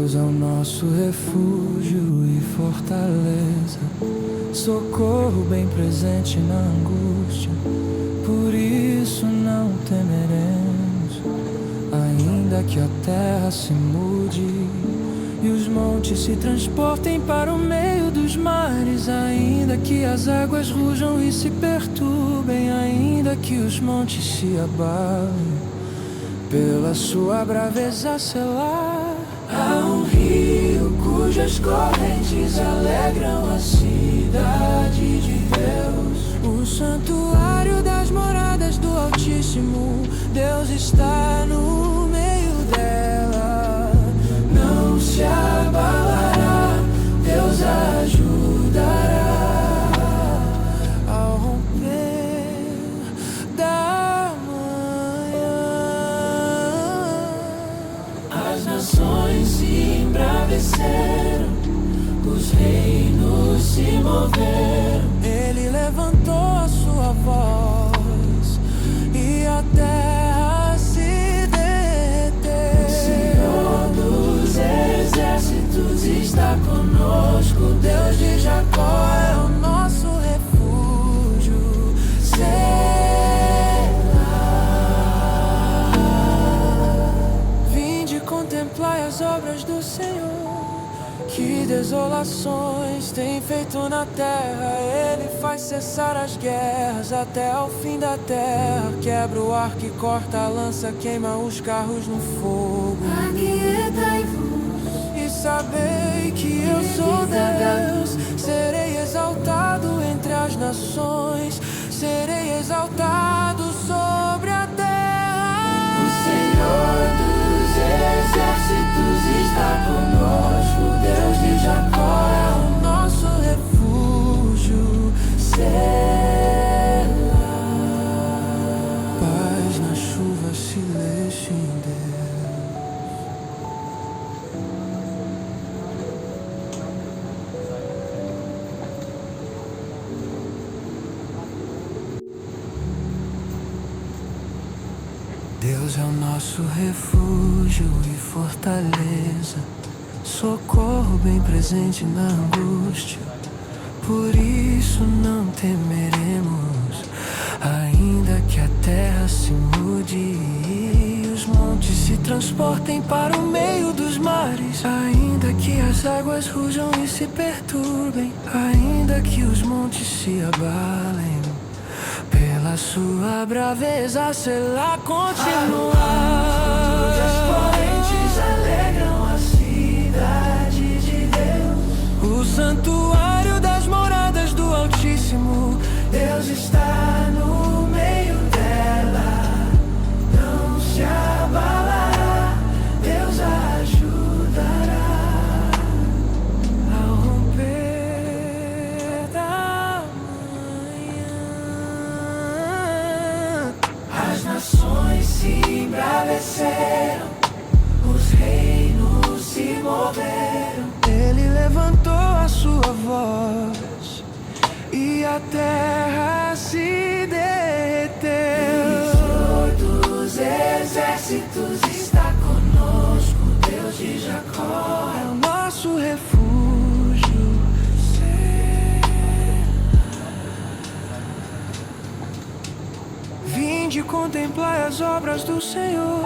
Deus é o nosso refúgio e fortaleza, socorro bem presente na angústia. Por isso não temeremos, ainda que a terra se mude e os montes se transportem para o meio dos mares, ainda que as águas rujam e se perturbem, ainda que os montes se abalem pela sua braveza selar. Há um rio cujas correntes alegram a cidade de Deus, o santuário das moradas do Altíssimo. Deus está no meio dela, não se abalará, Deus a ajudará ao romper da manhã. As nações se embraveceram, os reinos se moveram. Ele levantou a sua voz e a terra se derreteu. O Senhor dos exércitos está conosco, Deus de Jacó é o nosso refúgio. Vinde contemplai as obras do Senhor, que desolações tem feito na terra. Ele faz cessar as guerras até ao fim da terra. Quebra o arco e corta a lança, queima os carros no fogo. Aquietai-vos e sabei que eu sou Deus. Serei exaltado entre as nações, serei exaltado sobre a terra. O Senhor dos exércitos está conosco, Deus de Jacó é o nosso refúgio. Sela. Paz na chuva, silêncio em Deus. Deus é o nosso refúgio e fortaleza, socorro bem presente na angústia. Por isso não temeremos, ainda que a terra se mude e os montes se transportem para o meio dos mares, ainda que as águas rujam e se perturbem, ainda que os montes se abalem pela sua braveza, selar continuar. As correntes alegram a cidade de Deus, o santuário das moradas do Altíssimo. Deus está no meio dela, não se abalará, Deus a ajudará ao romper da manhã. As nações se embraveceram, os reinos se moveram. Ele levantou a sua voz e a terra se derreteu. O Senhor dos exércitos está conosco, Deus de Jacó é o nosso refúgio. Vinde contemplai as obras do Senhor,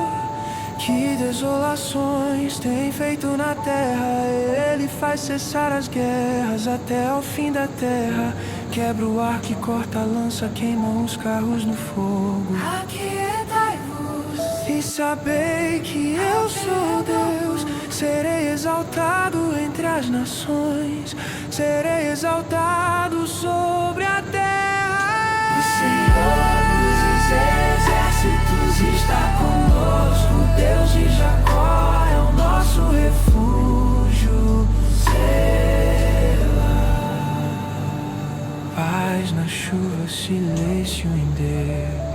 que desolações tem feito na terra. Ele faz cessar as guerras até ao fim da terra. Quebra o arco e corta a lança, queima os carros no fogo. Aquietai-vos e sabei que eu sou Deus. Serei exaltado entre as nações, serei exaltado sobre a terra. O Senhor dos exércitos está conosco, Deus de Jacó é o nosso refúgio. Sela. Paz na chuva, silêncio em Deus.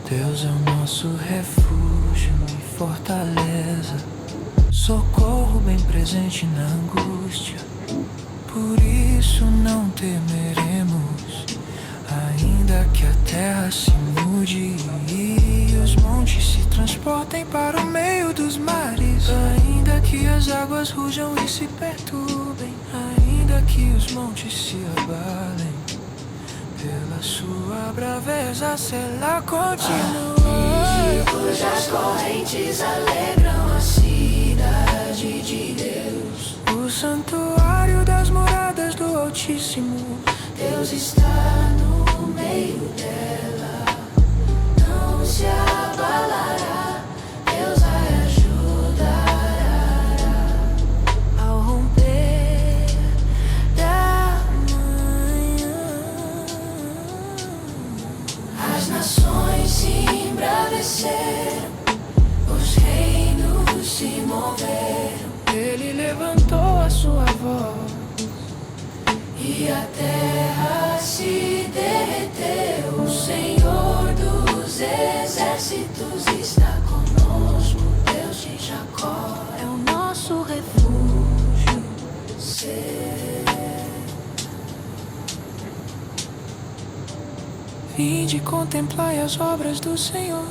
Deus é o nosso refúgio e fortaleza, socorro bem presente na angústia. Por isso não temeremos, ainda que a terra se mude e os montes se transportem para o meio dos mares, ainda que as águas rujam e se perturbem, ainda que os montes se abalem, pela sua braveza ela continua. Cujas correntes alegram a cidade de Deus, o santuário das moradas do Altíssimo. Deus está no meio dela, não se abalará, Deus a ajudará. Ao romper da manhã, as nações se embraveceram, os reinos se moveram. Ele levantou a sua voz e a terra se derreteu. O Senhor dos exércitos está conosco. Deus de Jacó é o nosso refúgio. Vinde e contemplai as obras do Senhor,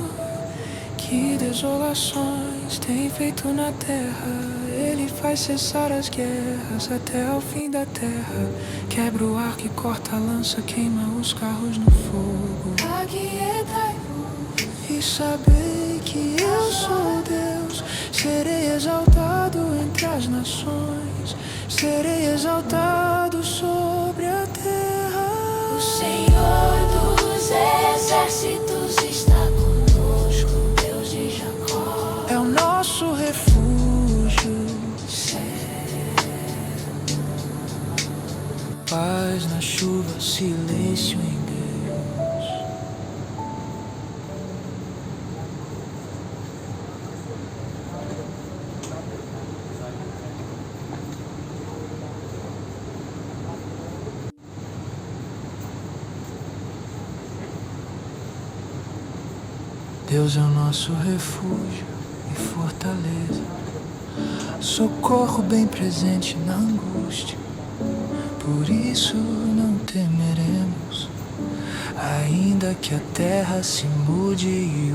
que desolações tem feito na terra. Ele faz cessar as guerras até ao fim da terra. Quebra o arco e corta a lança, queima os carros no fogo. Aquietai-vos e sabei que eu sou Deus. Serei exaltado entre as nações, serei exaltado sobre a terra. O Senhor dos exércitos está conosco. Deus de Jacó é o nosso refúgio. Paz na chuva, silêncio em Deus. Deus é o nosso refúgio e fortaleza, socorro bem presente na angústia. Por isso não temeremos, ainda que a terra se mude e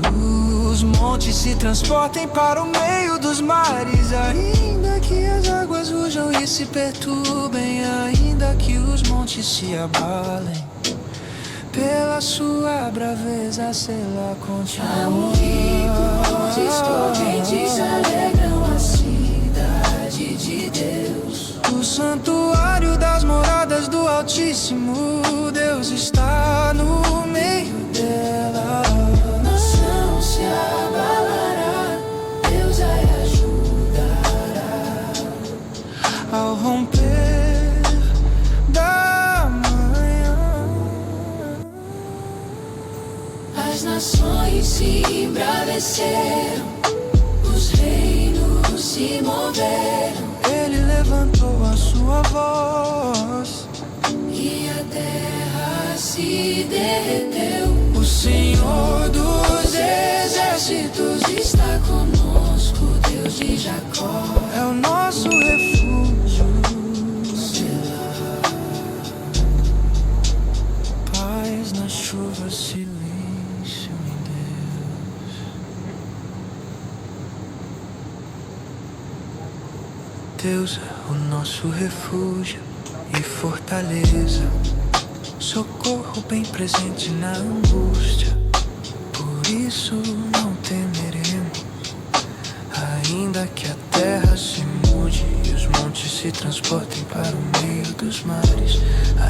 os montes se transportem para o meio dos mares, ainda que as águas rujam e se perturbem, ainda que os montes se abalem, pela sua braveza ela continua. Há um rio cujos correntes alegram a cidade de Deus, o santuário das moradas do Altíssimo. Deus está no meio dela, a nação se abalará, Deus a ajudará. Ao romper da manhã, as nações se embraveceram, os reinos se moveram. Ele levantou a sua voz e a terra se derreteu. O Senhor dos exércitos está conosco. Deus de Jacó é o nosso refúgio. Paz na chuva, silêncio em Deus. Deus é o nosso refúgio e fortaleza, socorro bem presente na angústia. Por isso não temeremos, ainda que a terra se mude e os montes se transportem para o meio dos mares,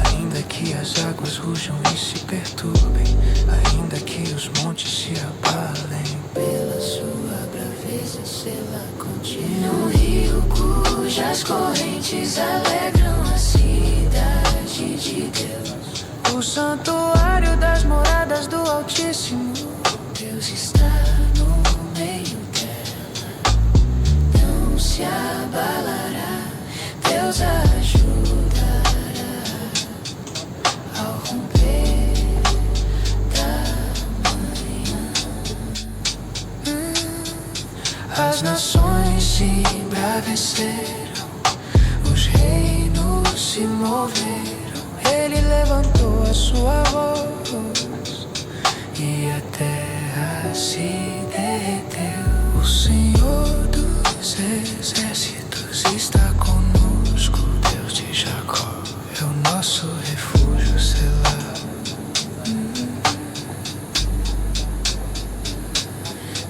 ainda que as águas rujam e se perturbem, ainda que os montes se abalem, pela sua braveza ela continua. No rio cujas correntes alegram a cidade de Deus, o santuário das moradas do Altíssimo. Deus está no meio dela, não se abalará, Deus a ajudará. Ao romper da manhã, as nações se estremeceram, os reinos se moveram. Ele levantou a sua voz e a terra se derreteu. O Senhor dos exércitos está conosco. Deus de Jacó é o nosso refúgio, Selá.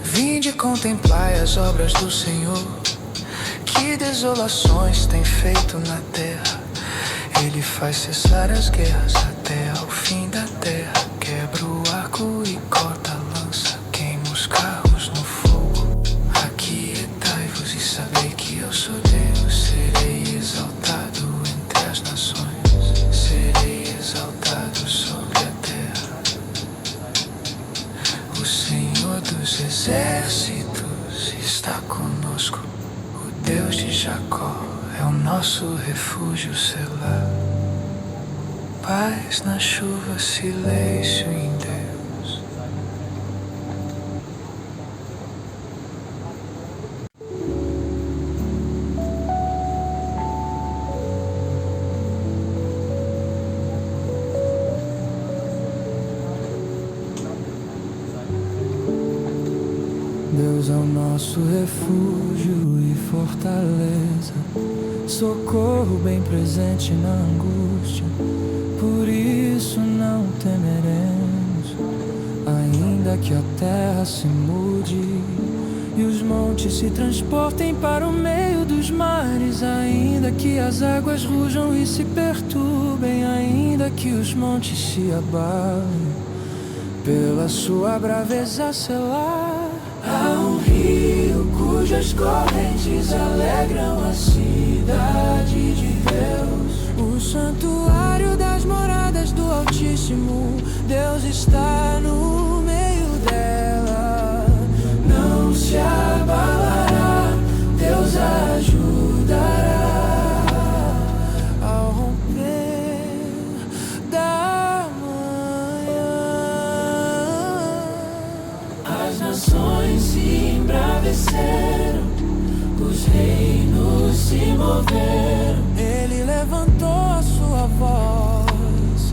Vinde contemplai as obras do Senhor, que desolações tem feito na terra. Ele faz cessar as guerras até ao fim da terra. Quebra o arco e corta a lança, queima os carros no fogo. Aquietai-vos e sabei que eu sou Deus. Serei exaltado entre as nações, serei exaltado sobre a terra. O Senhor dos exércitos está conosco. O Deus de Jacó é o nosso refúgio, Selá. Paz na chuva, silêncio em Deus. Deus é o nosso refúgio e fortaleza, socorro bem presente na angústia. Por isso não temeremos, ainda que a terra se mude e os montes se transportem para o meio dos mares, ainda que as águas rujam e se perturbem, ainda que os montes se abalem pela sua braveza, Selá. Há um rio cujas correntes alegram a cidade de Deus, o santuário das moradas do Altíssimo. Deus está no meio dela, não se abalará, Deus a ajudará ao romper da manhã. As nações se embraveceram, os reinos se moveram. Ele levantou a sua voz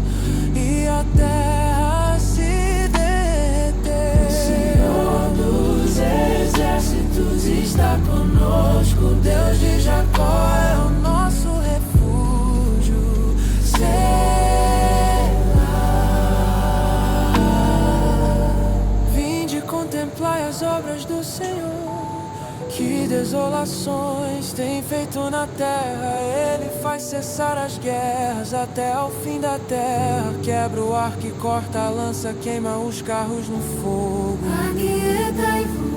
e a terra se derreteu. O Senhor dos exércitos está conosco. Deus de Jacó é o nosso refúgio, Selá. Vinde contemplai as obras do Senhor, que desolações tem feito na terra. Ele faz cessar as guerras até ao fim da terra. Quebra o arco e corta a lança, queima os carros no fogo. Aquietai-vos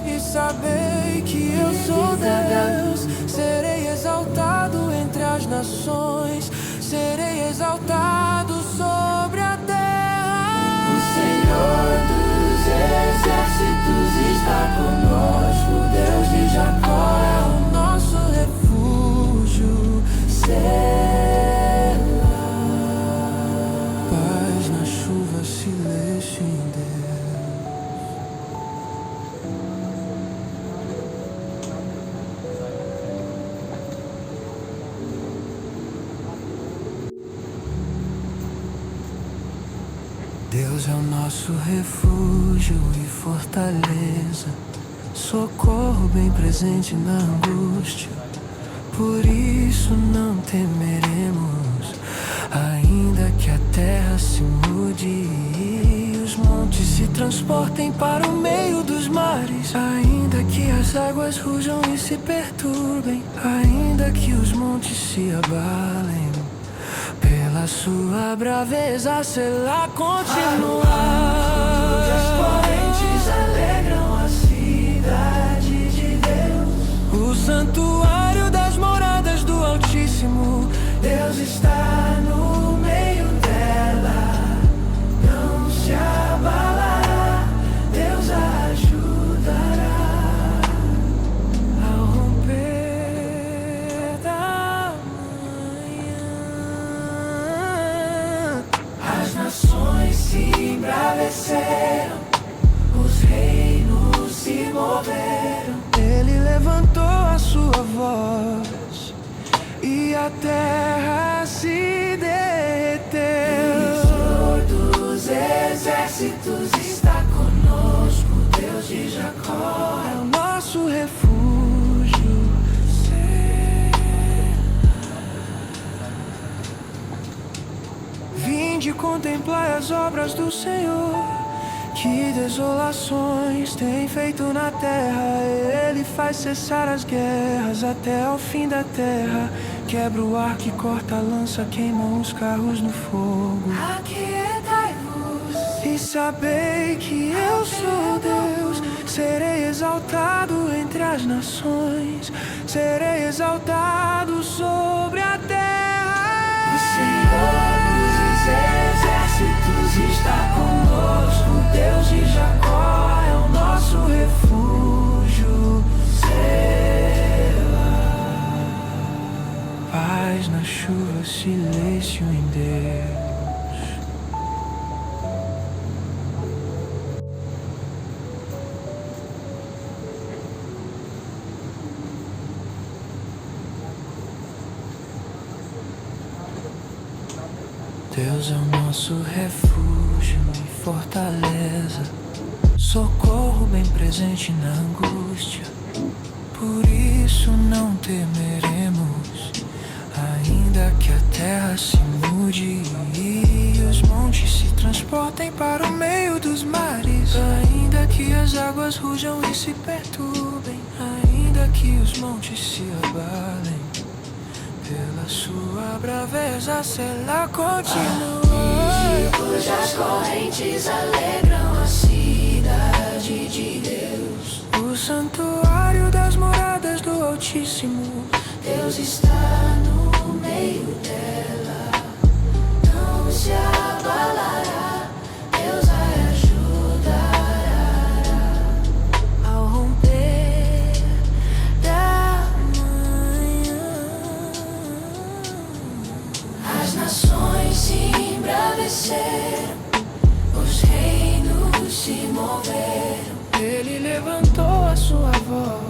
e sabei que eu sou Deus. Serei exaltado entre as nações, serei exaltado sobre a terra. O Senhor dos exércitos está conosco. Deus de Jacó é o nosso refúgio, Selá. Paz na chuva, silêncio em Deus. Deus é o nosso refúgio e fortaleza, socorro bem presente na angústia. Por isso não temeremos, ainda que a terra se mude e os montes se transportem para o meio dos mares, ainda que as águas rujam e se perturbem, ainda que os montes se abalem pela sua braveza, Selá. Continuar. As correntes alegram a cidade de Deus, o santuário das moradas do Altíssimo. Deus está no meio dela, não se abalará, Deus a ajudará ao romper da manhã. As nações se embraveceram, os reinos se moveram. Ele levantou a sua sua voz e a terra se derreteu. O Senhor dos exércitos está conosco, Deus de Jacó é o nosso refúgio. Vinde contemplar as obras do Senhor, que desolações tem feito na terra. Ele faz cessar as guerras até ao fim da terra. Quebra o arco e corta a lança, queima os carros no fogo. Aquietai-vos E sabei que eu sou Deus. Serei exaltado entre as nações, serei exaltado sobre a terra. O Senhor dos exércitos está conosco, Deus de Jacó é o nosso refúgio. Paz na chuva, silêncio em Deus. Deus é o nosso refúgio e fortaleza, socorro bem presente na angústia. Por isso não temeremos, ainda que a terra se mude e os montes se transportem para o meio dos mares, ainda que as águas rujam e se perturbem, ainda que os montes se abalem. Pela sua braveza, ela continua. Cujas correntes alegram a cidade de Deus. O santuário das moradas do Altíssimo. Deus está no meio dela, não se abalará. Deus a ajudará ao romper da manhã. As nações se embraveceram, os reinos se moveram. Ele levantou a sua voz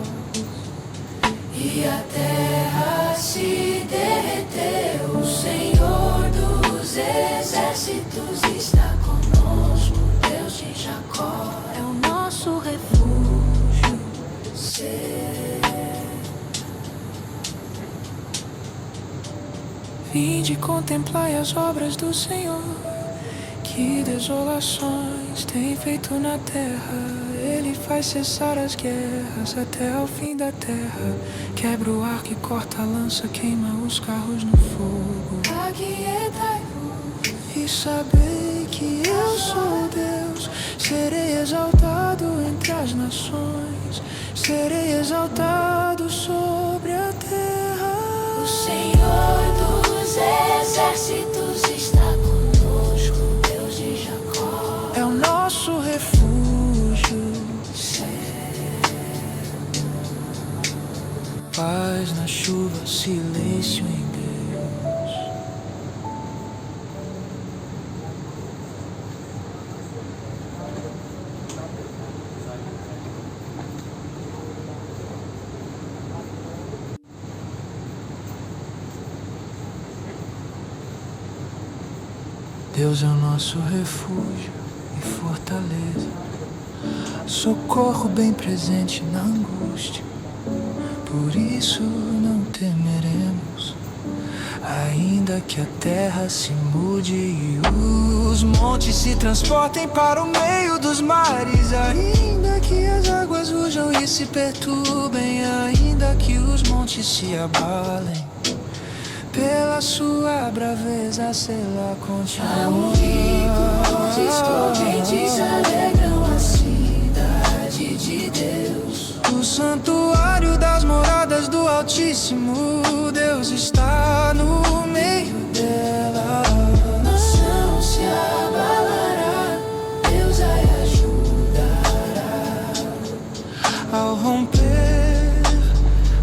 e a terra se derreteu. O Senhor dos exércitos está conosco, Deus de Jacó é o nosso refúgio. Vinde contemplai as obras do Senhor, que desolações tem feito na terra. Ele faz cessar as guerras até ao fim da terra. Quebra o arco e corta a lança, queima os carros no fogo. Aquietai-vos e sabei que eu sou Deus. Serei exaltado entre as nações, serei exaltado sobre a terra. O Senhor dos exércitos está conosco, Deus de Jacó é o nosso refúgio. Paz na chuva, silêncio em Deus. Deus é o nosso refúgio e fortaleza, socorro bem presente na angústia. Por isso não temeremos, ainda que a terra se mude e os montes se transportem para o meio dos mares, ainda que as águas rujam e se perturbem, ainda que os montes se abalem. Pela sua braveza, ela continua. Cujas correntes alegram a cidade de Deus. O santuário das moradas do Altíssimo, Deus está no meio dela. A nação se abalará, Deus a ajudará ao romper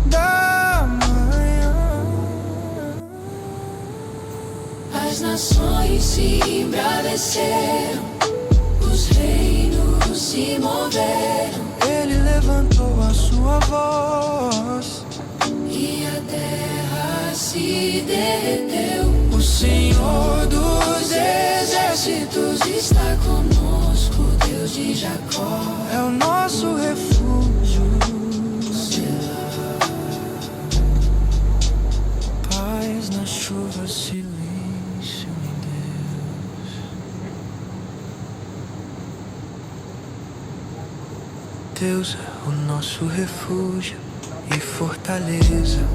da manhã. As nações se embraveceram, os reinos se moveram. Ele levantou a sua voz se derreteu. O Senhor dos exércitos está conosco, Deus de Jacó é o nosso refúgio. Paz na chuva, silêncio em Deus. Deus é o nosso refúgio e fortaleza,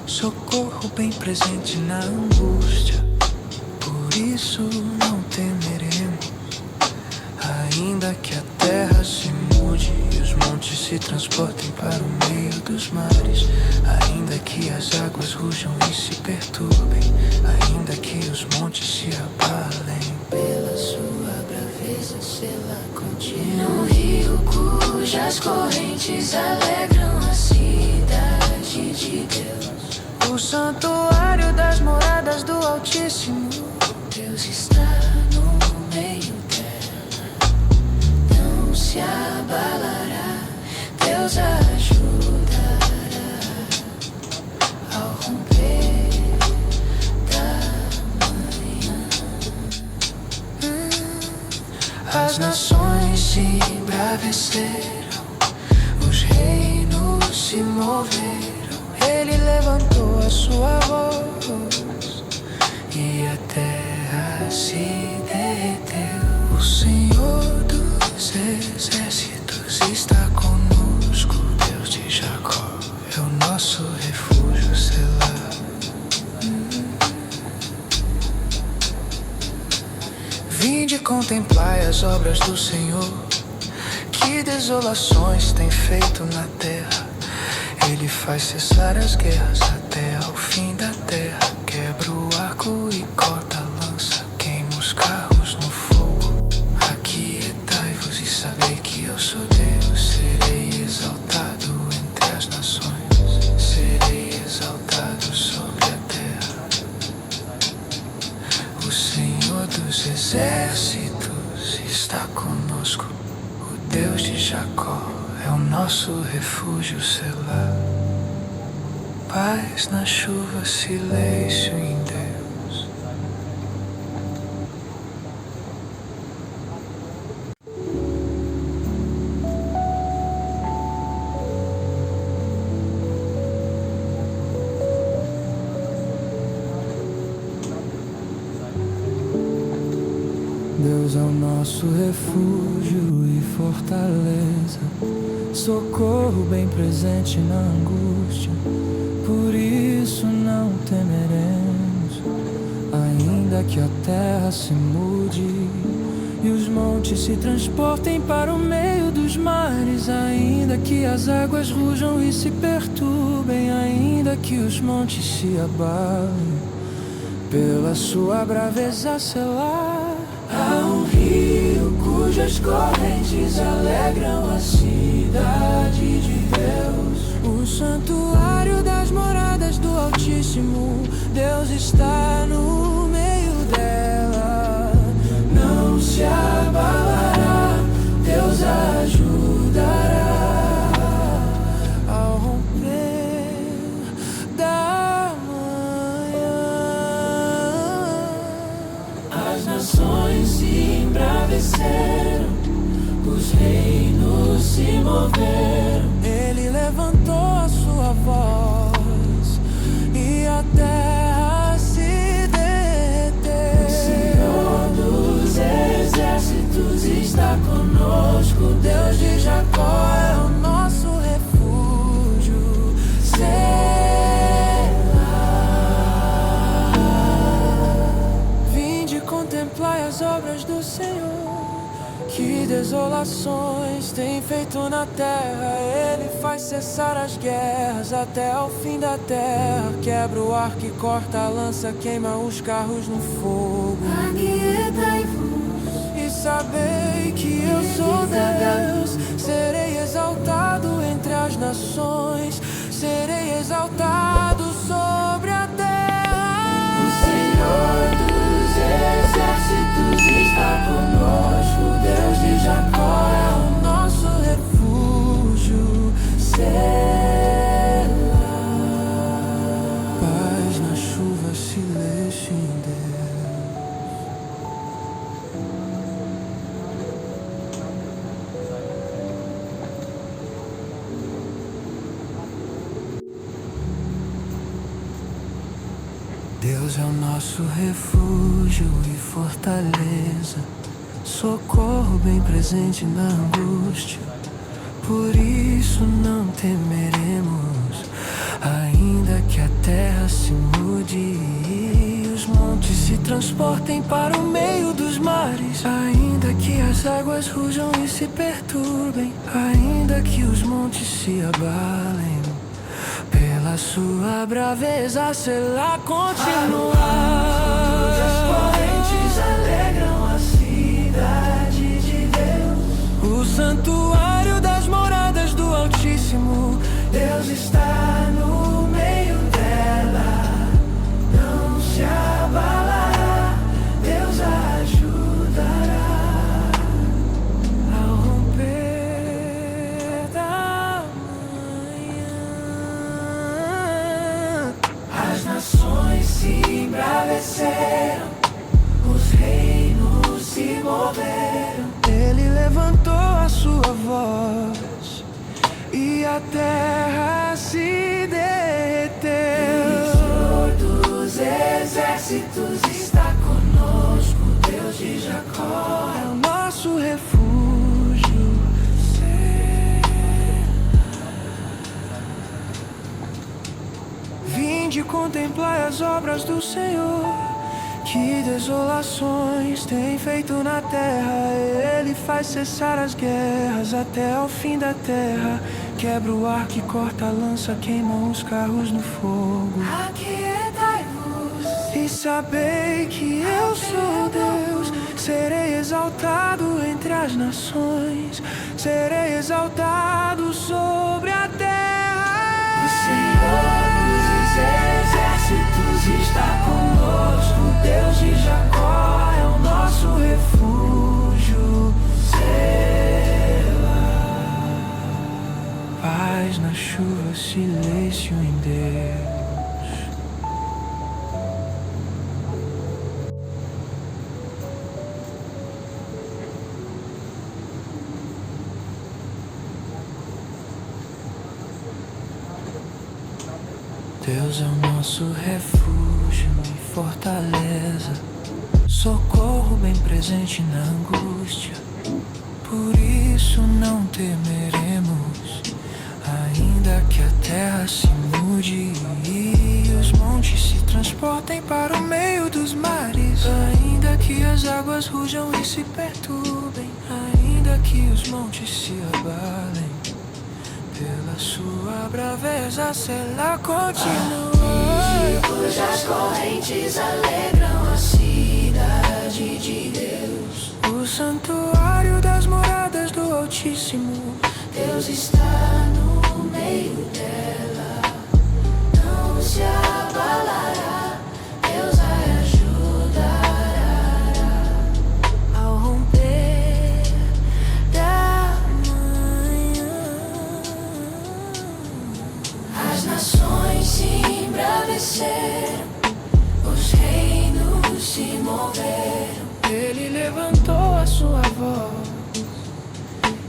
socorro bem presente na angústia. Por isso não temeremos, ainda que a terra se mude e os montes se transportem para o meio dos mares, ainda que as águas rujam e se perturbem, ainda que os montes se abalem. Pela sua braveza sela contínua, um rio cujas correntes alegram a cidade de Deus. O santuário das moradas do Altíssimo, Deus está no meio dela, não se abalará, Deus ajudará ao romper da manhã. as nações se embraveceram, os reinos se moveram. Ele levantou a sua voz e a terra se derreteu. O Senhor dos exércitos está conosco, Deus de Jacó é o nosso refúgio, Selá. Vinde contemplai as obras do Senhor, que desolações tem feito na terra. Ele faz cessar as guerras até ao fim da terra. Quebra o arco e corta a lança, queima os carros no fogo. Aquietai-vos e sabei que eu sou Deus. Serei exaltado entre as nações, serei exaltado sobre a terra. O Senhor dos exércitos está conosco, o Deus de Jacó é o nosso refúgio, Selá. Paz na chuva, silêncio em Deus. Deus é o nosso refúgio e fortaleza, socorro bem presente na angústia. Por isso não temeremos, ainda que a terra se mude e os montes se transportem para o meio dos mares, ainda que as águas rujam e se perturbem, ainda que os montes se abalem. Pela sua braveza, Selá. Há um rio cujas correntes alegram a cidade de Deus. O santuário das moradas do Altíssimo, Deus está no meio dela. Não se abalará, Deus ajudará ao romper da manhã. As nações se embraveceram, os reinos se moveram. Ele levantou a sua voz e a terra se derreteu. O Senhor dos exércitos está conosco, Deus de Jacó é o nosso refúgio, Selá. Vinde contemplai as obras do Senhor, que desolações tem feito na terra. Ele faz cessar as guerras até ao fim da terra. Quebra o arco e corta a lança, queima os carros no fogo. Aquietai-vos e sabei que eu sou Deus. Serei exaltado entre as nações, serei exaltado sobre a terra. O Senhor dos exércitos está conosco, Deus de Jacó é o nosso refúgio, Selá. Paz Deus é o nosso refúgio e fortaleza, socorro bem presente na angústia. Por isso não temeremos, ainda que a terra se mude e os montes se transportem para o meio dos mares, ainda que as águas rujam e se perturbem, ainda que os montes se abalem, pela sua braveza será continuar. As correntes alegram a cidade de Deus, o santuário das moradas do Altíssimo. Deus está no meio dela, não se abalará, Deus a ajudará ao romper da manhã. As nações se embraveceram, os reinos se moveram. Ele levantou a sua voz e a terra se derreteu. O Senhor dos exércitos está conosco, Deus de Jacó é o nosso refúgio. Vinde contemplar as obras do Senhor, que desolações tem feito na terra. Ele faz cessar as guerras até ao fim da terra. Quebra o arco e corta a lança, queima os carros no fogo. Aquietai-vos e sabei que eu sou Deus. Serei exaltado entre as nações, serei exaltado sobre a terra. O Senhor dos exércitos está conosco, Deus de Jacó é o nosso refúgio. Paz na chuva, silêncio em Deus. Deus é o nosso refúgio e fortaleza, socorro bem presente na angústia. Por isso não temeremos, ainda que a terra se mude e os montes se transportem para o meio dos mares, ainda que as águas rujam e se perturbem, ainda que os montes se abalem, pela sua braveza ela continua. Cujas correntes alegram a cidade de Deus, o santuário das moradas do Altíssimo. Deus está no meio dela, não se abalará, Deus a ajudará ao romper da manhã. As nações se embraveceram, os reinos se moveram. Ele levantou a sua voz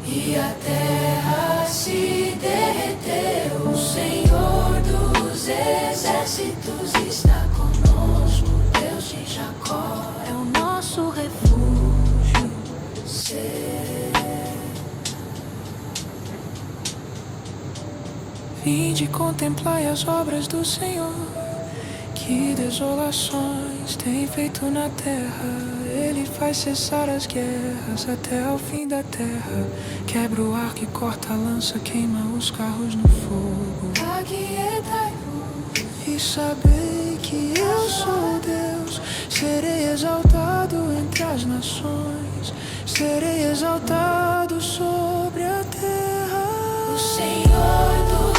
e a terra se derreteu. O Senhor dos exércitos está conosco, Deus de Jacó é o nosso refúgio. Vinde contemplai as obras do Senhor, que desolações tem feito na terra. Ele faz cessar as guerras até ao fim da terra. Quebra o arco e corta a lança, queima os carros no fogo. Aquietai-vos e sabei que eu sou Deus. Serei exaltado entre as nações, serei exaltado sobre a terra. O Senhor dos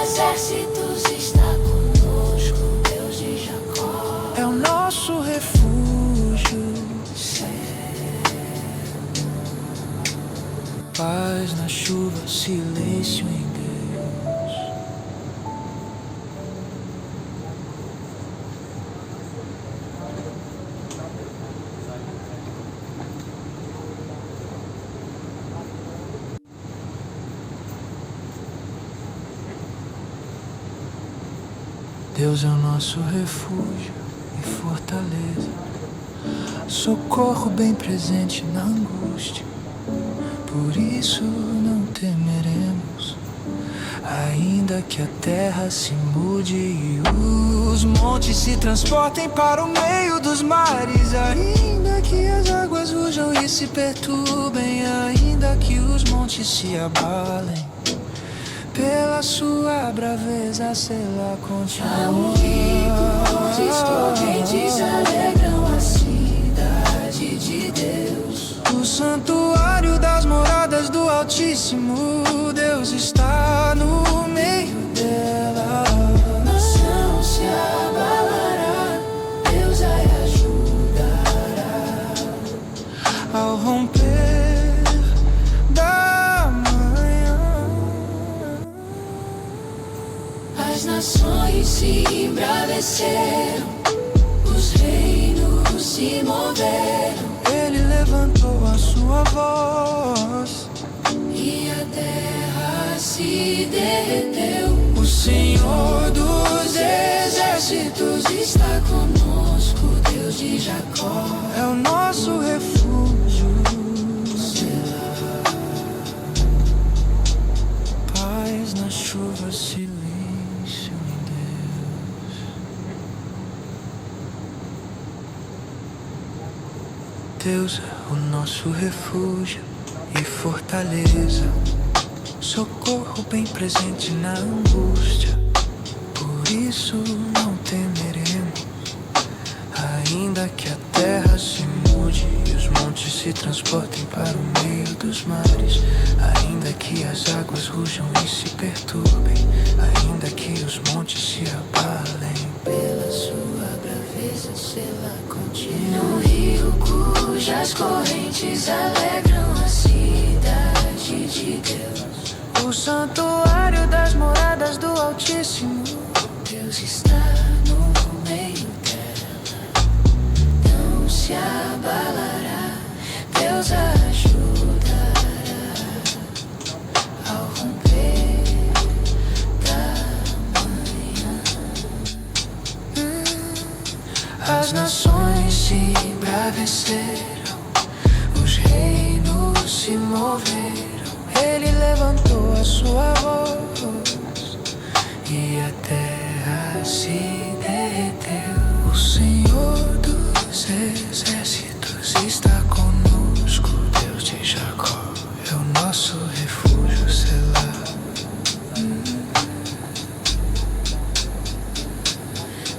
exércitos está conosco, Deus de Jacó é o nosso refúgio. Paz na chuva, silêncio em Deus. Deus é o nosso refúgio fortaleza, socorro bem presente na angústia. Por isso não temeremos, ainda que a terra se mude e os montes se transportem para o meio dos mares, ainda que as águas rujam e se perturbem, ainda que os montes se abalem, pela sua braveza sela continua. Há um rio cujos correntes alegram a cidade de Deus. O santuário das moradas do Altíssimo, Deus está no meio dela. Nação se abalará, Deus a ajudará. Ao romper da manhã, As nações se embraveceram, os reinos se moveram, Ele levantou a sua voz e a terra se derreteu. O Senhor dos Exércitos está conosco, Deus de Jacó. é o nosso refúgio. Paz na chuva, silêncio em Deus. Deus é o nosso refúgio e fortaleza, socorro bem presente na angústia. Por isso não temeremos, ainda que a terra se mude e os montes se transportem para o meio dos mares, ainda que as águas rujam e se perturbem, ainda que os montes se abalem, Pela sua braveza sela continua. No rio cujas correntes alegram a cidade de Deus. o santuário das moradas do Altíssimo, Deus está no meio dela, não se abalará, Deus a ajudará. Ao romper da manhã, as nações se embraveceram, os reinos se moveram. Ele levantou a sua voz e a terra se derreteu. O Senhor dos Exércitos está conosco, Deus de Jacó é o nosso refúgio, Selá.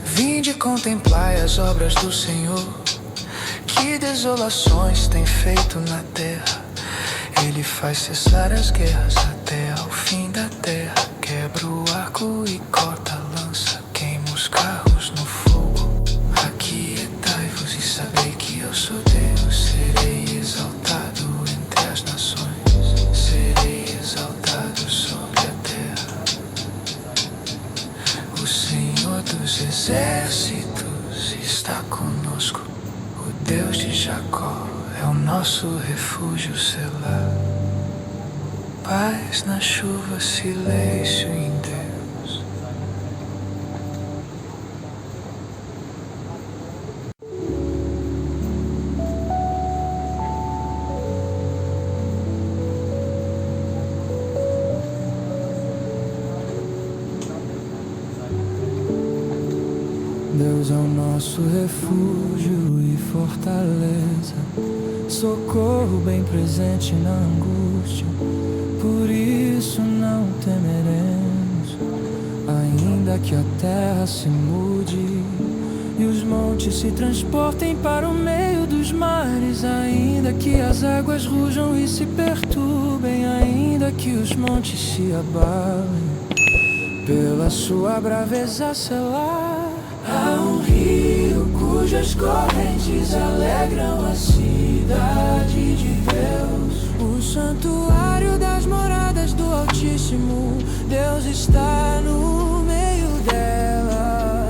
Vinde contemplai as obras do Senhor, que desolações tem feito na terra. Ele faz cessar as guerras até ao fim da terra, quebra o arco e corta a lança, queima os carros no fogo. Aquietai-vos e sabei que eu sou Deus, serei exaltado entre as nações, serei exaltado sobre a terra. O Senhor dos Exércitos está conosco, o Deus de Jacó é o nosso refúgio, Selá. Paz na chuva, silêncio em Deus. Deus é o nosso refúgio e fortaleza, socorro bem presente na angústia. Por isso não temeremos, ainda que a terra se mude e os montes se transportem para o meio dos mares, ainda que as águas rujam e se perturbem, ainda que os montes se abalem, pela sua braveza Selá. há um rio cujas correntes alegram a cidade de Deus. O santuário das moradas do Altíssimo, Deus está no meio dela.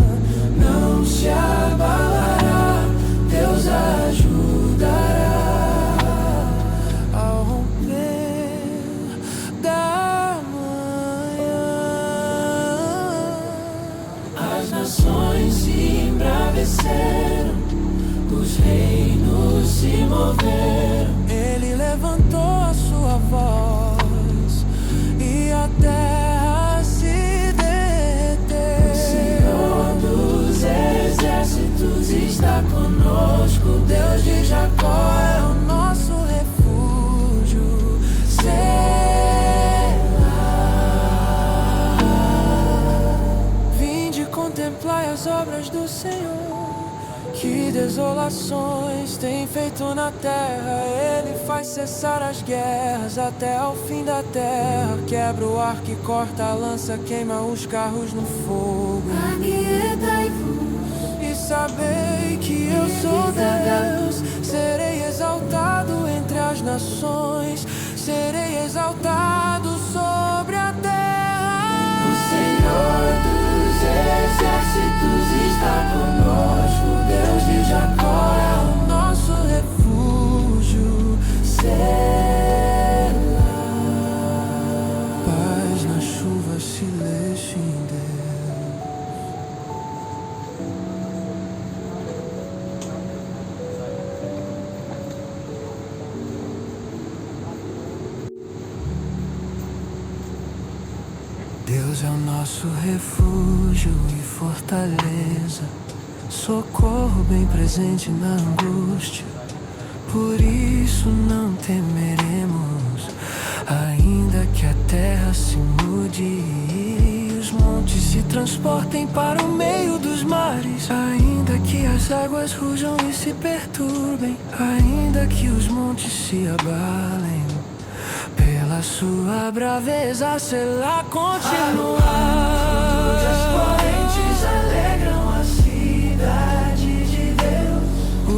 Não se abalará, Deus a ajudará. Ao romper da manhã, As nações se embraveceram, moveram. Ele levantou a sua voz e a terra se derreteu. O Senhor dos exércitos está conosco. Deus de Jacó É o nosso refúgio. Vinde contemplai as obras do Senhor. Que desolações tem feito na terra. Ele faz cessar as guerras até ao fim da terra. Quebra o arco e corta a lança, queima os carros no fogo. aquietai-vos. E sabei que eu sou Deus. Serei exaltado entre as nações. Serei exaltado sobre a terra. O Senhor dos exércitos está conosco. Deus de Jacó É o nosso refúgio. Paz na chuva, silêncio em Deus. Deus é o nosso refúgio e fortaleza, socorro bem presente na angústia. Por isso não temeremos, ainda que a terra se mude e os montes se transportem para o meio dos mares, ainda que as águas rujam e se perturbem, ainda que os montes se abalem. Pela sua braveza, será continuar. As correntes alegram a cidade de Deus.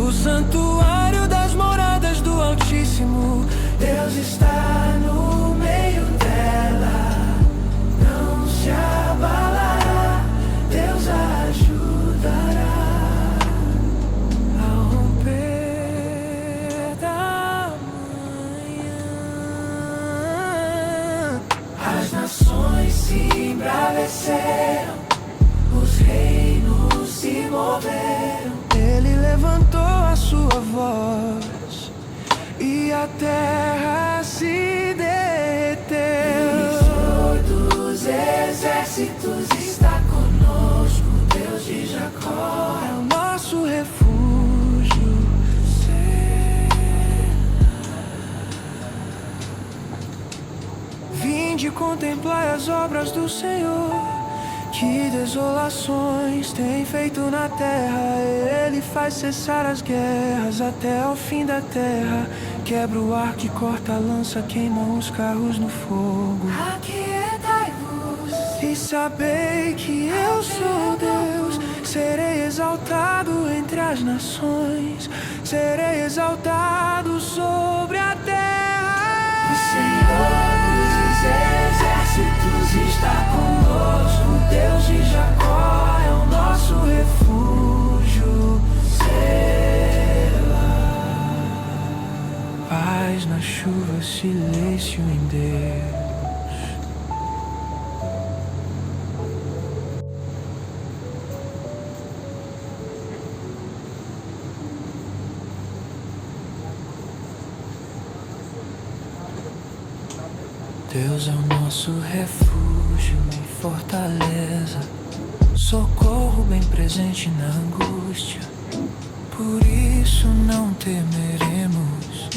O santuário das moradas do Altíssimo. Deus está no meio dela, não se abalará. Deus a ajudará. Ao romper da manhã, As nações se embraveceram, os reinos se moveram. Ele levantou a sua voz e a terra se derreteu. O Senhor dos exércitos está conosco. Deus de Jacó É o nosso refúgio. Vinde contemplar as obras do Senhor. Que desolações tem feito na terra. Ele faz cessar as guerras até ao fim da terra. Quebra o arco e corta a lança, queima os carros no fogo. aquietai-vos. E sabei que eu sou Deus. Serei exaltado entre as nações. Serei exaltado sobre a terra. O Senhor dos exércitos está conosco. Deus de Jacó é o nosso refúgio. Paz na chuva, silêncio em Deus. Deus é o nosso refúgio e fortaleza, socorro bem presente na angústia. Por isso não temeremos,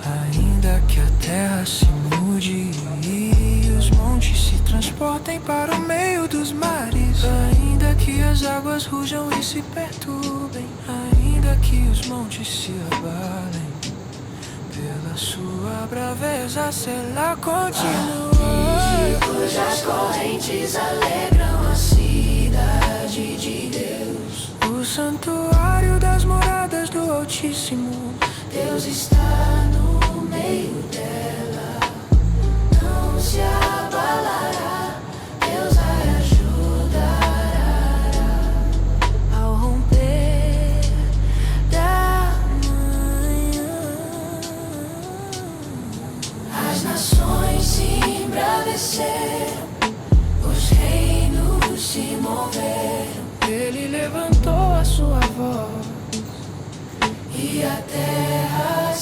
ainda que a terra se mude e os montes se transportem para o meio dos mares, ainda que as águas rujam e se perturbem, ainda que os montes se abalem. Pela sua braveza, ela continua. Cujas correntes alegram a cidade de Deus. O santuário das moradas do Altíssimo. Deus está no meio dela, não se abalará. Deus a ajudará. Ao romper da manhã, As nações se embraveceram, os reinos se moveram. ele levantou a sua voz E a terra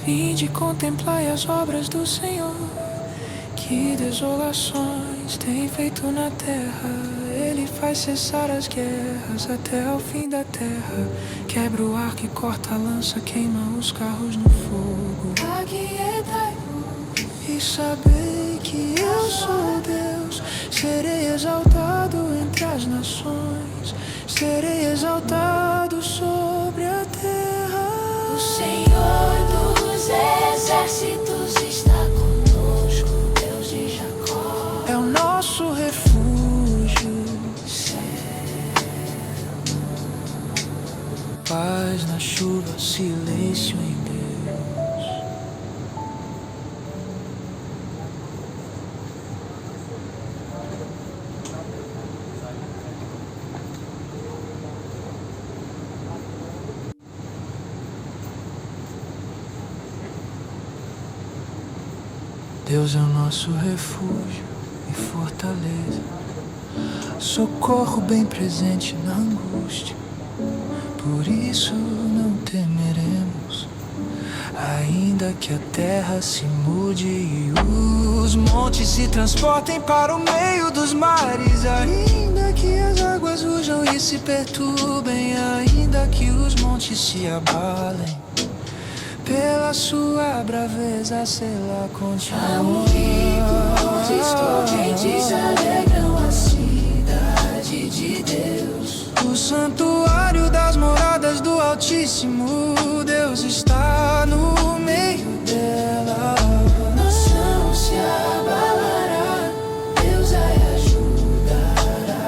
Vinde, contemplai as obras do Senhor. Que desolações tem feito na terra. Ele faz cessar as guerras até ao fim da terra. Quebra o arco e corta a lança, queima os carros no fogo. Aquietai-vos e sabei que eu sou Deus. Serei exaltado entre as nações, serei exaltado sobre a terra. O Senhor dos exércitos está conosco, Deus de Jacó é o nosso refúgio. Paz na chuva, silêncio em Deus. Deus é o nosso refúgio e fortaleza, socorro bem presente na angústia. Por isso não temeremos, ainda que a terra se mude e os montes se transportem para o meio dos mares, ainda que as águas rujam e se perturbem, ainda que os montes se abalem, pela sua braveza, Selá continua. As correntes alegram a cidade de Deus. O santuário das moradas do Altíssimo, Deus está no meio dela. Nação se abalará, Deus a ajudará.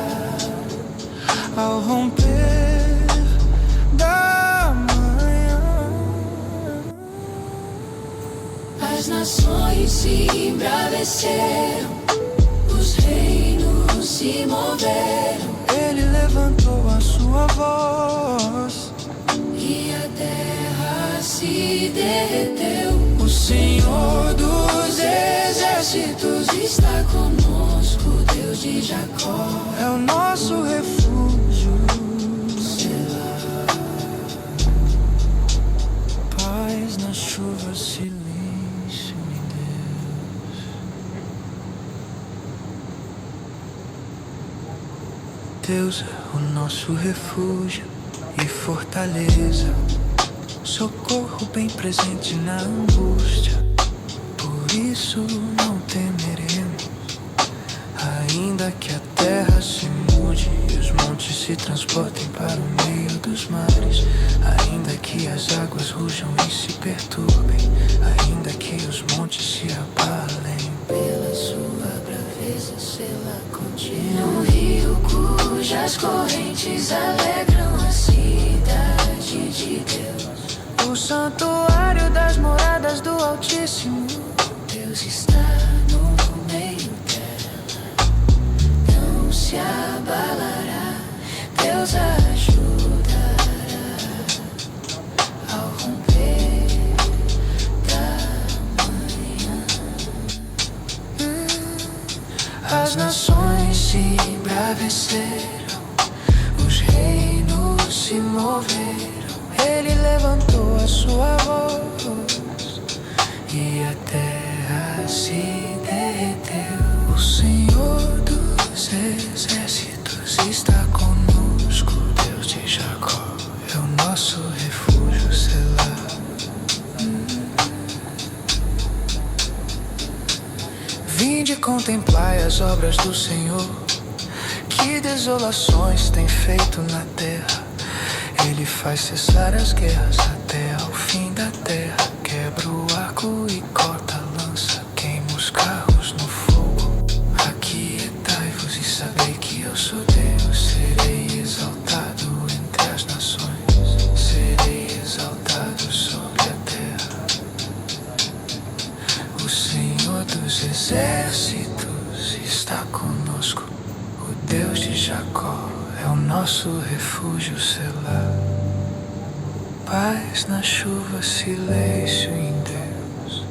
Ao romper da manhã, as nações se embraveceram, os reinos se moveram. Ele levantou a sua voz E a terra se derreteu. O Senhor Dos exércitos está conosco, Deus de Jacó é o nosso refúgio. Paz na chuva, silêncio em Deus. Deus é o nosso refúgio e fortaleza, socorro bem presente na angústia. Por isso não temeremos, ainda que a terra se mude e os montes se transportem para o meio dos mares, ainda que as águas rujam e se perturbem, ainda que os montes se abalem, pela sua braveza, Selá continua. Um rio cujas correntes alegram a cidade de Deus. o santuário das moradas do Altíssimo, Deus está no meio dela, não se abalará, Deus a ajudará. Ao romper da manhã, as nações se embraveceram, os reinos se moveram. Ele levantou a sua voz e a terra se derreteu. O Senhor dos exércitos está conosco, Deus de Jacó é o nosso refúgio, Selá. Vinde, contemplai as obras do Senhor. Que desolações tem feito na terra. Ele faz cessar as guerras até ao fim da terra. Quebra o arco e corta a lança, queima os carros no fogo. Aquietai-vos e sabei que eu sou Deus. Serei exaltado entre as nações, serei exaltado sobre a terra. O Senhor dos exércitos está conosco, o Deus de Jacó é o nosso refúgio, Selá. Paz na chuva, silêncio em Deus.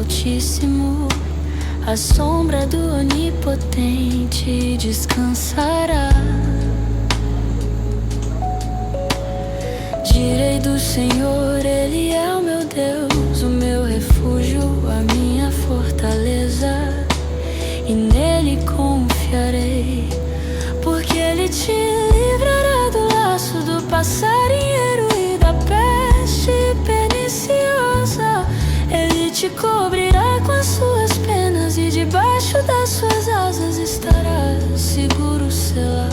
Altíssimo, à sombra do Onipotente descansará. Direi do Senhor, Ele é o meu Deus, o meu refúgio, a minha fortaleza, e nele confiarei, porque Ele te livrará do laço do passarinheiro e da peste perniciosa. Ele te cobrirá com as suas penas e debaixo das suas asas estará seguro, Selá.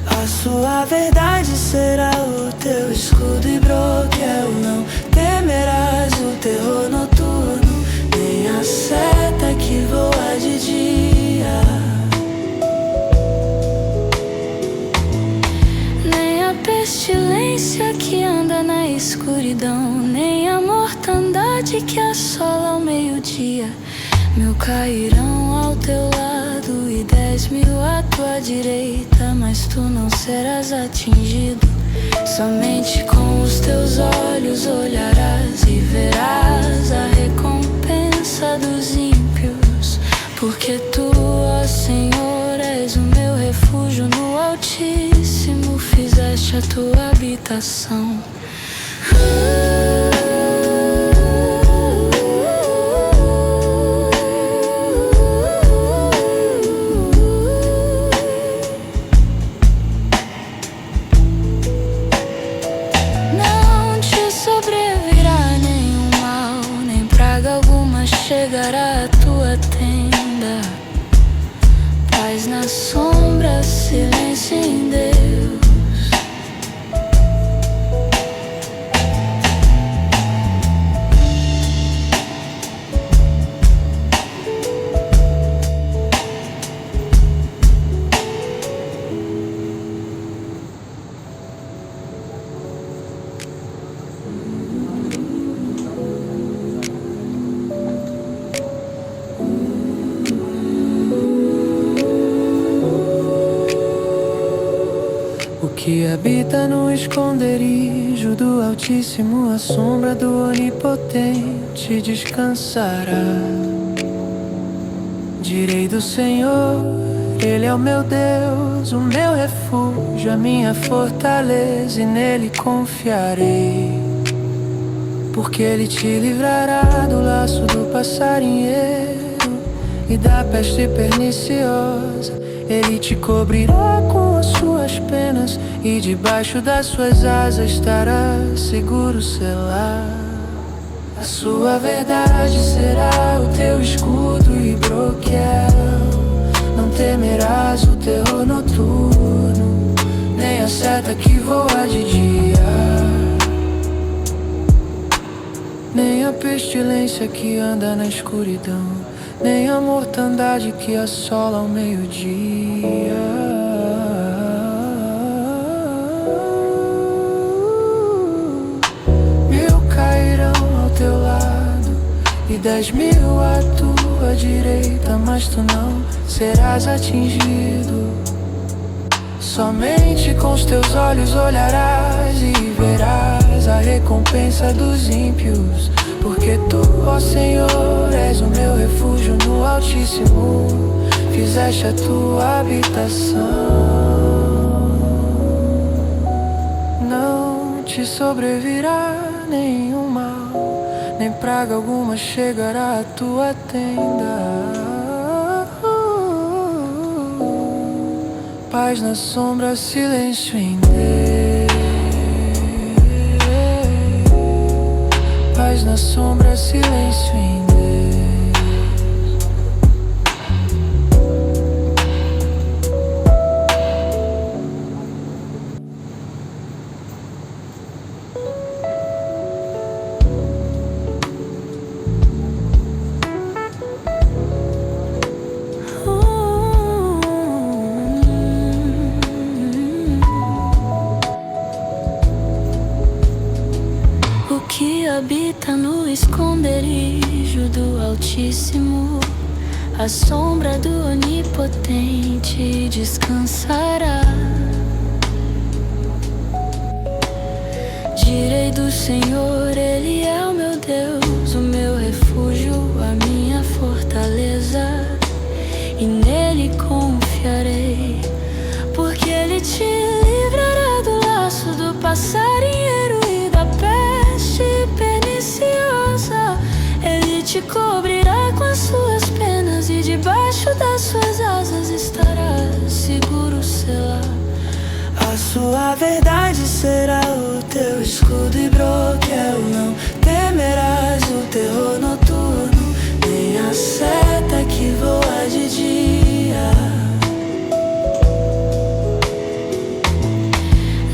A sua verdade será o teu escudo e broquel. Não temerás o terror noturno, nem a seta que voa de dia, nem a pestilência que anda na escuridão, nem a mortandade que assola ao meio-dia. 1000 cairão ao teu lado e 10.000 à tua direita, mas tu não serás atingido. Somente com os teus olhos olharás e verás a recompensa dos ímpios, porque tu, ó Senhor, és o meu refúgio, no Altíssimo fizeste a tua habitação. Chegará à tua tenda, paz na sombra, silêncio em Deus. que habita no esconderijo do Altíssimo, à sombra do Onipotente descansará. Direi do Senhor, Ele é o meu Deus, o meu refúgio, a minha fortaleza, e nele confiarei. Porque Ele te livrará do laço do passarinheiro e da peste perniciosa. Ele te cobrirá com as suas penas e debaixo das suas asas estará seguro, Selá. A sua verdade será o teu escudo e broquel. Não temerás o terror noturno, nem a seta que voa de dia, nem a pestilência que anda na escuridão, nem a mortandade que assola ao meio-dia. Mil cairão ao teu lado e 10.000 à tua direita, mas tu não serás atingido. Somente com os teus olhos olharás e verás a recompensa dos ímpios. Porque tu, ó Senhor, és o meu refúgio no Altíssimo, fizeste a tua habitação. Não te sobrevirá nenhum mal, nem praga alguma chegará à tua tenda. Paz na sombra, silêncio em Deus. Paz na sombra, silêncio em Deus. Que habita no esconderijo do Altíssimo, à sombra do Onipotente descansará. Direi do Senhor, Ele é o meu Deus, o meu refúgio, e nele confiarei, porque ele te livrará do laço do passarinheiro e da peste perniciosa. Ele te cobrirá com as suas penas e debaixo das suas asas estará seguro, selá. A sua verdade será o teu escudo e broquel. Não temerás o terror noturno, nem a seta que voa de dia,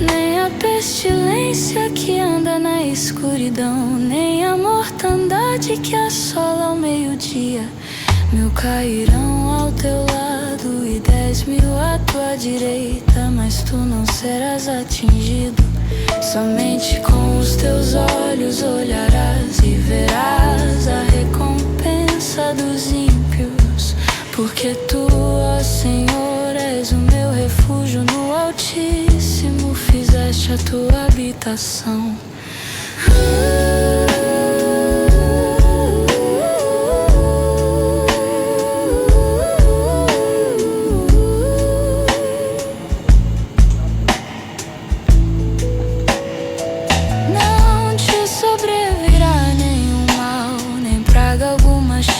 nem a pestilência que anda na escuridão, nem a mortandade que assola ao meio-dia. 1000 cairão ao teu lado e 10.000 à tua direita, mas tu não serás atingido. Somente com os teus olhos olharás e verás a recompensa dos ímpios, porque tu, ó Senhor, és o meu refúgio, no Altíssimo fizeste a tua habitação.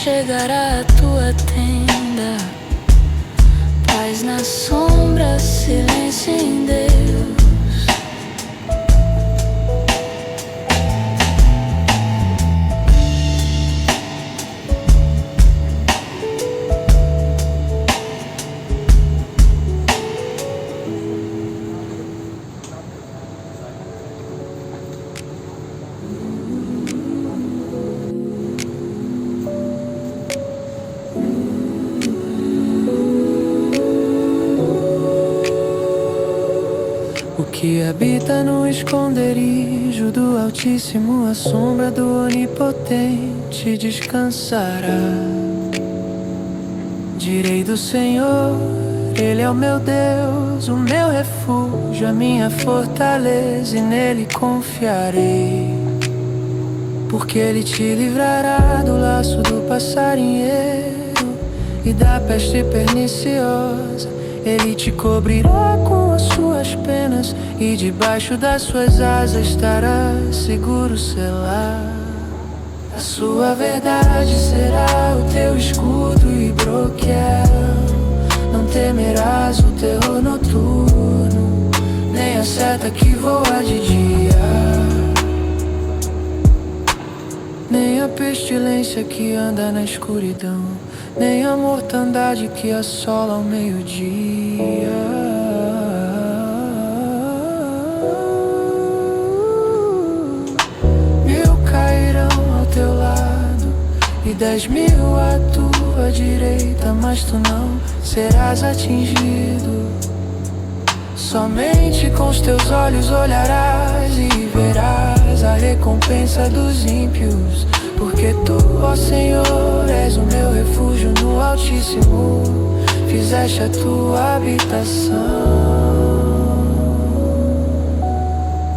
Chegará à tua tenda, paz na sombra, silêncio em Deus. O que habita no esconderijo do Altíssimo, a sombra do Onipotente descansará. Direi do Senhor, Ele é o meu Deus, o meu refúgio, a minha fortaleza, e nele confiarei. Porque Ele te livrará do laço do passarinheiro e da peste perniciosa. Ele te cobrirá com as suas penas e debaixo das suas asas estará seguro, selá. A sua verdade será o teu escudo e broquel. Não temerás o terror noturno, nem a seta que voa de dia, nem a pestilência que anda na escuridão, nem a mortandade que assola ao meio-dia. 1000 cairão ao teu lado e 10.000 à tua direita, mas tu não serás atingido. Somente com os teus olhos olharás e verás a recompensa dos ímpios, porque tu, ó Senhor, és o meu refúgio, no Altíssimo fizeste a tua habitação.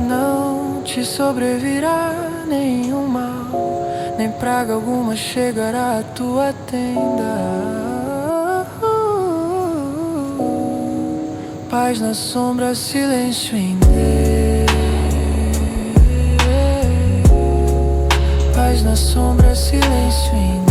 Não te sobrevirá nenhum mal, nem praga alguma chegará à tua tenda. Paz na sombra, silêncio em Deus. Paz na sombra, silêncio em Deus.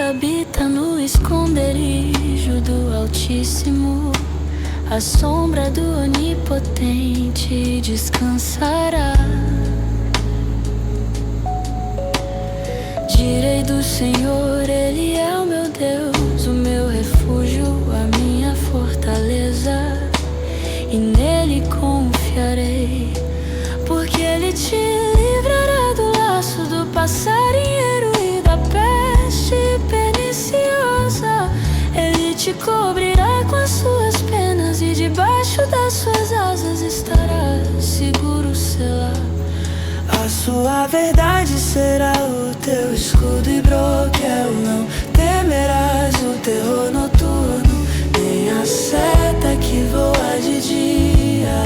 Habita no esconderijo do Altíssimo, a sombra do Onipotente descansará. Direi do Senhor, Ele é o meu Deus, o meu refúgio, a minha fortaleza, e nele confiarei, porque Ele te livrará do laço do passarinheiro e da peste perniciosa. Ele te cobrirá com as suas penas e debaixo debaixo das suas asas estará seguro selado. A sua verdade será o teu escudo e broquel. Não temerás o terror noturno, nem a seta que voa de dia,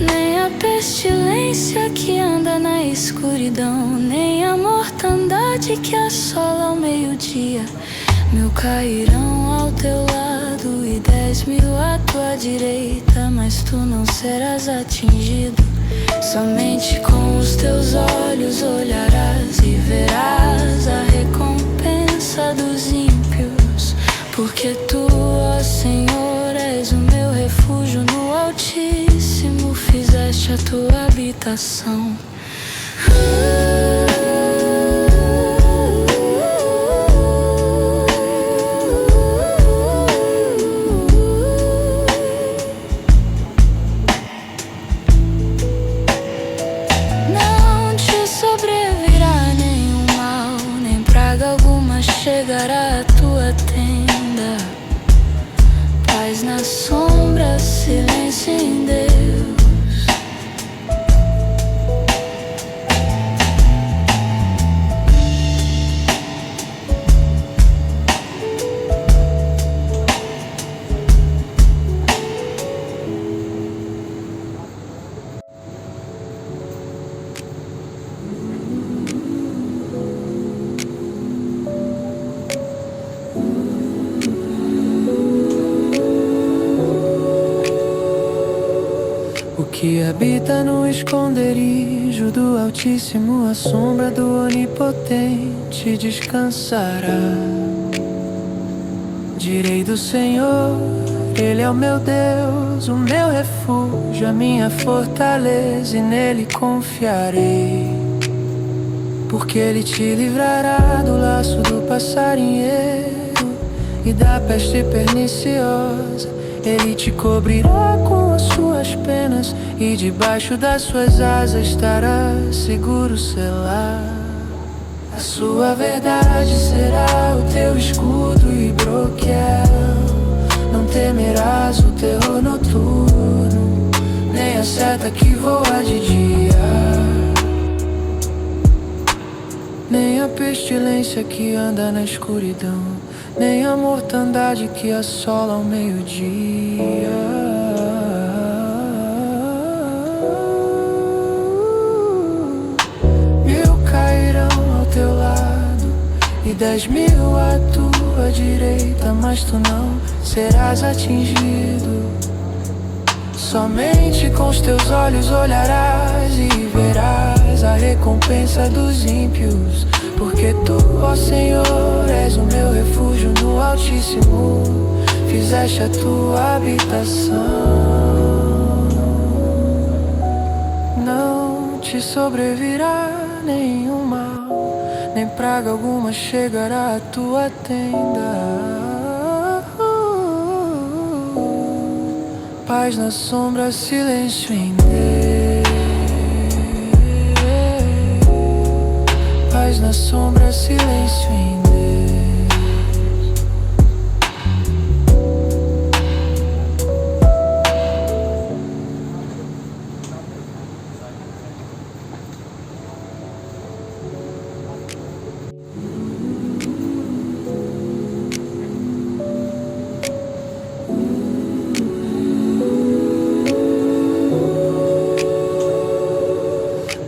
nem a pestilência que anda na escuridão, nem a mortandade que assola ao meio-dia. 1000 cairão ao teu lado e 10.000 à tua direita, mas tu não serás atingido. Somente com os teus olhos olharás e verás a recompensa dos ímpios, porque tu, ó Senhor, és o meu refúgio, no Altíssimo fizeste a tua habitação. Chegará à tua tenda, paz na sombra, silêncio em Deus. O que habita no esconderijo do Altíssimo, a sombra do Onipotente descansará. Direi do Senhor, Ele é o meu Deus, o meu refúgio, a minha fortaleza, e nele confiarei. Porque Ele te livrará do laço do passarinheiro e da peste perniciosa. Ele te cobrirá com as suas penas e debaixo das suas asas estará seguro selado. A sua verdade será o teu escudo e broquel. Não temerás o terror noturno, nem a seta que voa de dia, nem a pestilência que anda na escuridão, nem a mortandade que assola ao meio-dia. Mil cairão ao teu lado e 10.000 à tua direita, mas tu não serás atingido. Somente com os teus olhos olharás e verás a recompensa dos ímpios. Porque tu, ó Senhor, és o meu refúgio, no Altíssimo fizeste a tua habitação. Não te sobrevirá nenhum mal, nem praga alguma chegará à tua tenda. Paz na sombra, silêncio em Deus. Paz na sombra, silêncio em Deus.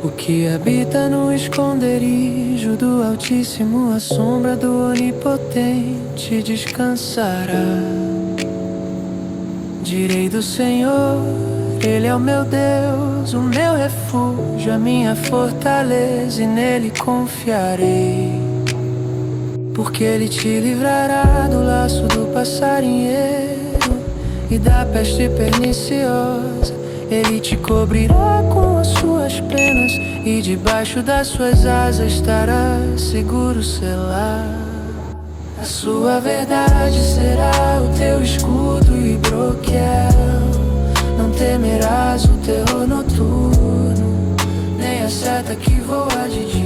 O que habita no esconderijo do Altíssimo, a sombra do Onipotente descansará. Direi do Senhor, Ele é o meu Deus, o meu refúgio, a minha fortaleza, e nele confiarei. Porque Ele te livrará do laço do passarinheiro e da peste perniciosa. Ele te cobrirá com as suas penas e debaixo das suas asas estará seguro selado. A sua verdade será o teu escudo e broquel. Não temerás o terror noturno, nem a seta que voa de dia.